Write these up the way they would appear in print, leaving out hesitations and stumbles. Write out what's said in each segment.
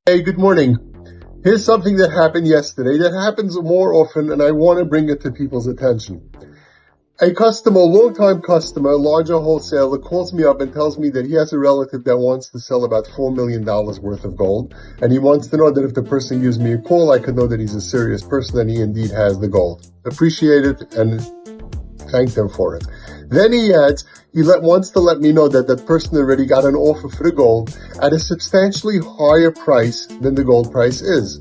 Hey, good morning. Here's something that happened yesterday that happens more often, and I want to bring it to people's attention. A customer, long-time customer, a larger wholesaler, calls me up and tells me that he has a relative that wants to sell about $4 million worth of gold, and he wants to know that if the person gives me a call, I could know that he's a serious person and he indeed has the gold. Appreciate it and thank them for it. Then he adds, wants to let me know that that person already got an offer for the gold at a substantially higher price than the gold price is.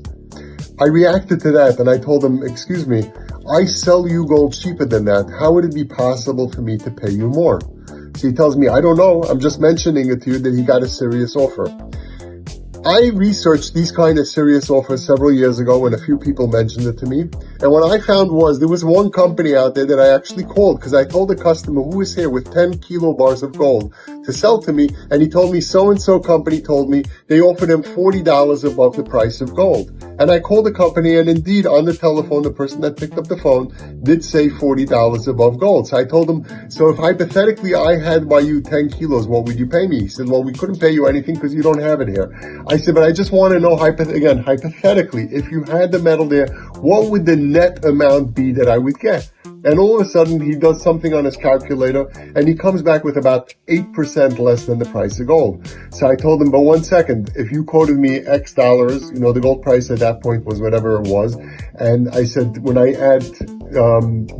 I reacted to that and I told him, excuse me, I sell you gold cheaper than that. How would it be possible for me to pay you more? So he tells me, I don't know. I'm just mentioning it to you that he got a serious offer. I researched these kind of serious offers several years ago when a few people mentioned it to me. And what I found was there was one company out there that I actually called because I told a customer who was here with 10 kilo bars of gold to sell to me. And he told me so-and-so company told me they offered him $40 above the price of gold. And I called the company and indeed on the telephone, the person that picked up the phone did say $40 above gold. So I told him, so if hypothetically I had by you 10 kilos, what would you pay me? He said, well, we couldn't pay you anything because you don't have it here. I said, but I just want to know, hypothetically, if you had the metal there, what would the net amount be that I would get? And all of a sudden, he does something on his calculator, and he comes back with about 8% less than the price of gold. So I told him, but 1 second, if you quoted me X dollars, the gold price at that point was whatever it was, and I said, when I add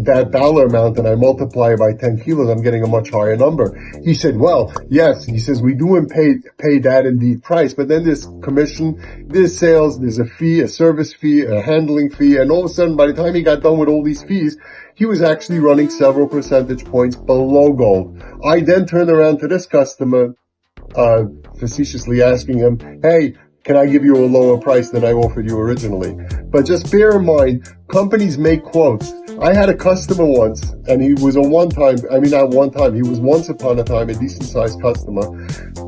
that dollar amount and I multiply by 10 kilos, I'm getting a much higher number. He said, well, yes. He says, we do pay that indeed price, but then there's commission, there's sales, there's a fee, a service fee, a handling fee, and all of a sudden, by the time he got done with all these fees, he was actually running several percentage points below gold. I then turned around to this customer, facetiously asking him, hey, can I give you a lower price than I offered you originally? But just bear in mind, companies make quotes. I had a customer once, and he was he was once upon a time a decent-sized customer.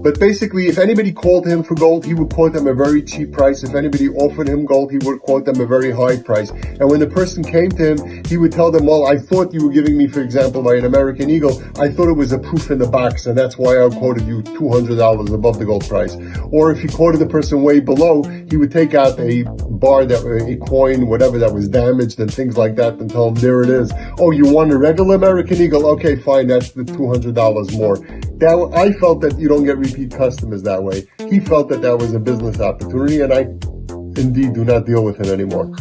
But basically, if anybody called him for gold, he would quote them a very cheap price. If anybody offered him gold, he would quote them a very high price. And when the person came to him, he would tell them, well, I thought you were giving me, for example, by an American Eagle, I thought it was a proof in the box, and that's why I quoted you $200 above the gold price. Or if he quoted the person way below, he would take out a bar, a coin, whatever that was damaged and things like that, and tell him, there it is. Oh, you want a regular American Eagle? Okay, fine, that's the $200 more. I felt that you don't get repeat customers that way. He felt that that was a business opportunity, and I indeed do not deal with it anymore.